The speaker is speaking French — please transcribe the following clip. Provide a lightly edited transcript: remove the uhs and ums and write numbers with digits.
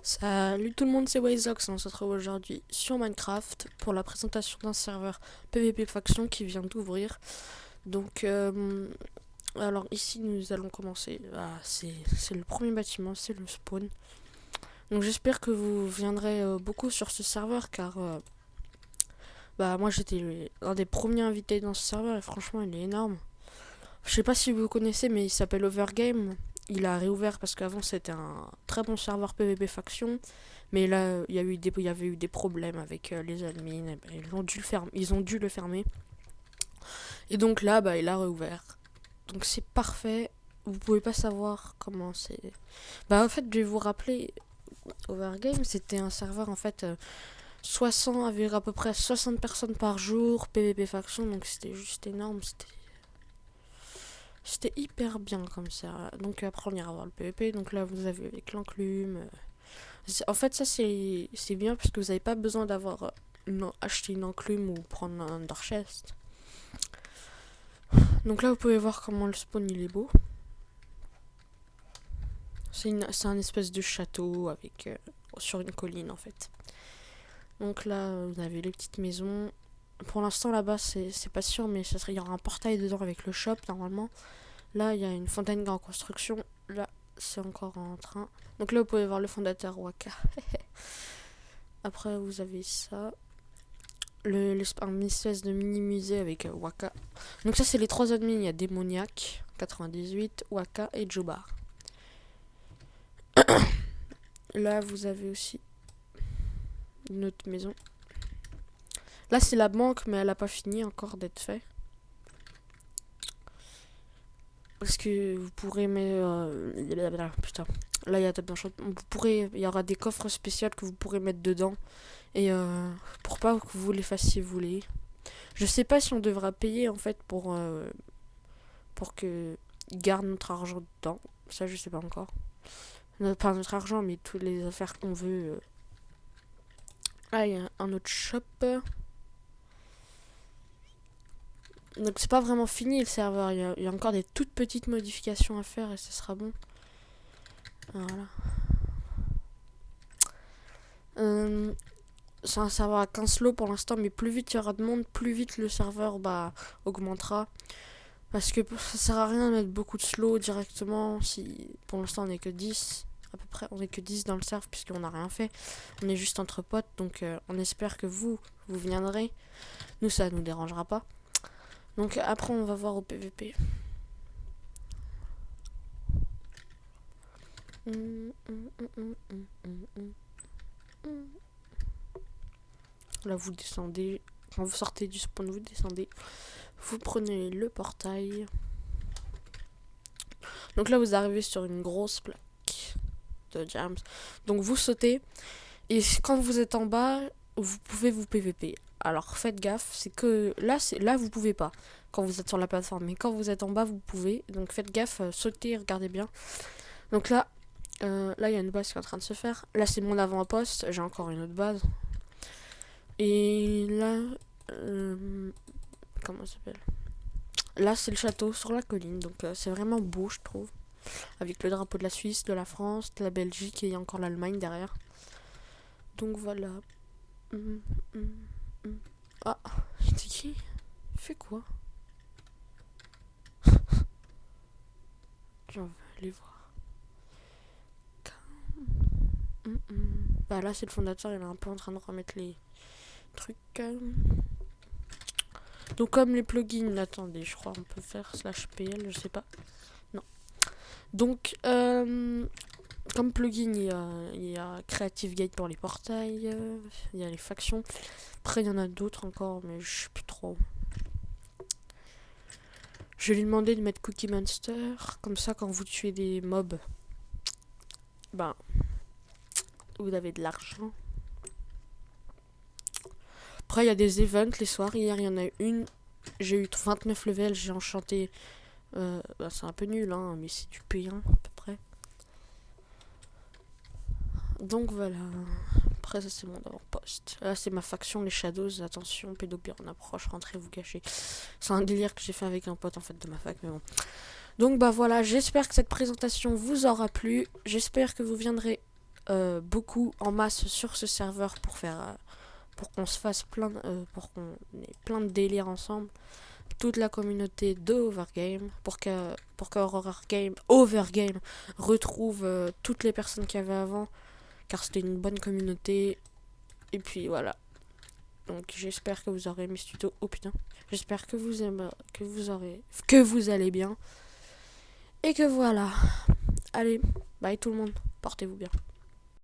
Salut tout le monde, c'est Wizox. On se retrouve aujourd'hui sur Minecraft pour la présentation d'un serveur PvP Faction qui vient d'ouvrir. Donc, alors ici nous allons commencer. C'est le premier bâtiment, c'est le spawn. Donc j'espère que vous viendrez beaucoup sur ce serveur car moi j'étais un des premiers invités dans ce serveur et franchement il est énorme. Je sais pas si vous connaissez mais il s'appelle Overgame. Il a réouvert parce qu'avant c'était un très bon serveur PvP Faction. Mais là, il y avait eu des problèmes avec les admins. Et ben, ils ont dû le fermer. Et donc là, il a réouvert. Donc c'est parfait. Vous pouvez pas savoir comment c'est. En fait, je vais vous rappeler, Overgame, c'était un serveur en fait 60 avec à peu près 60 personnes par jour, PvP faction, donc c'était juste énorme, c'était hyper bien comme ça. Donc après on ira voir le PvP, donc là vous avez avec l'enclume. En fait, ça c'est bien parce que vous n'avez pas besoin d'avoir acheté une enclume ou prendre un Ender Chest. Donc là, vous pouvez voir comment le spawn il est beau. C'est un espèce de château avec sur une colline en fait. Donc là, vous avez les petites maisons. Pour l'instant là-bas, c'est pas sûr, mais il y aura un portail dedans avec le shop normalement. Là, il y a une fontaine en construction. Là, c'est encore en train. Donc là, vous pouvez voir le fondateur Waka. Après, vous avez ça. Un espèce de mini musée avec Waka. Donc ça c'est les trois admins, il y a Démoniaque 98, Waka et Jobar. Là vous avez aussi une autre maison. Là c'est la banque mais elle a pas fini encore d'être faite. Parce que vous pourrez mettre putain. Là il y a il y aura des coffres spéciaux que vous pourrez mettre dedans. Et pour pas que vous les fassiez voler. Je sais pas si on devra payer en fait pour que ils gardent notre argent dedans. Ça, je sais pas encore. Pas notre argent, mais toutes les affaires qu'on veut. Ah, il y a un autre shop. Donc, c'est pas vraiment fini le serveur. Il y a encore des toutes petites modifications à faire et ce sera bon. Voilà. C'est un serveur à 15 slots pour l'instant, mais plus vite il y aura de monde, plus vite le serveur augmentera. Parce que ça sert à rien de mettre beaucoup de slow directement si pour l'instant on est que 10 à peu près, on est que 10 dans le serve puisqu'on n'a rien fait. On est juste entre potes donc on espère que vous viendrez. Nous ça nous dérangera pas. Donc après on va voir au PVP. Là vous descendez, quand vous sortez du spawn vous descendez. Vous prenez le portail. Donc là vous arrivez sur une grosse plaque de jams. Donc vous sautez et quand vous êtes en bas, vous pouvez vous PVP. Alors faites gaffe, c'est que là vous pouvez pas quand vous êtes sur la plateforme, mais quand vous êtes en bas vous pouvez. Donc faites gaffe, sautez, regardez bien. Donc là il y a une base qui est en train de se faire. Là c'est mon avant-poste, j'ai encore une autre base. Et là comment ça s'appelle? Là c'est le château sur la colline, donc c'est vraiment beau je trouve. Avec le drapeau de la Suisse, de la France, de la Belgique et il y a encore l'Allemagne derrière. Donc voilà. Ah, c'était qui? Il fait quoi? J'en veux aller voir. Là c'est le fondateur, il est un peu en train de remettre les trucs. Donc comme les plugins, attendez, je crois on peut faire /pl, je sais pas. Non. Donc comme plugin, il y a Creative Guide pour les portails, il y a les factions. Après, il y en a d'autres encore, mais je sais plus trop. Je vais lui demander de mettre Cookie Monster, comme ça, quand vous tuez des mobs, vous avez de l'argent. Après, il y a des events les soirs. Hier, il y en a une. J'ai eu 29 levels, j'ai enchanté. C'est un peu nul, hein, mais c'est du P1 à peu près. Donc voilà. Après ça c'est mon avant-poste. Là c'est ma faction les Shadows. Attention, pédopire en approche, rentrez vous cacher. C'est un délire que j'ai fait avec un pote en fait de ma fac, mais bon. Donc voilà, j'espère que cette présentation vous aura plu. J'espère que vous viendrez beaucoup en masse sur ce serveur pour qu'on se fasse pour qu'on ait plein de délires ensemble. Toute la communauté de Overgame pour que Overgame retrouve toutes les personnes qu'il y avait avant, car c'était une bonne communauté. Et puis voilà. Donc j'espère que vous aurez aimé ce tuto. Oh putain. J'espère que vous allez bien. Et que voilà. Allez, bye tout le monde. Portez-vous bien.